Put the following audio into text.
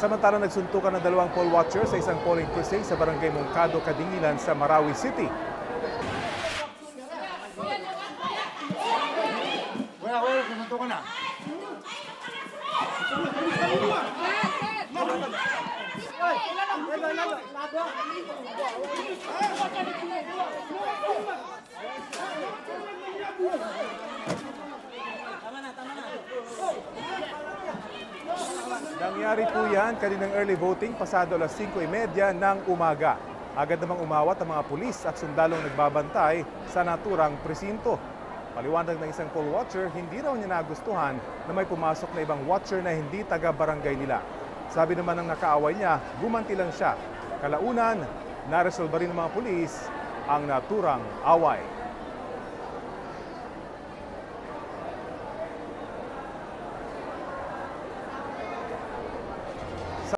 Samantala nagsuntukan ng dalawang poll watchers sa isang polling precinct sa barangay Mongcado, Kadingilan sa Marawi City. Nangyari po yan kaninang early voting pasado alas 5:30 ng umaga. Agad namang umawat ang mga pulis at sundalong nagbabantay sa naturang presinto. Paliwanag ng isang poll watcher, hindi raw niya nagustuhan na may pumasok na ibang watcher na hindi taga-barangay nila. Sabi naman ng nakaaway niya, gumanti lang siya. Kalaunan, naresolba rin ng mga pulis ang naturang away.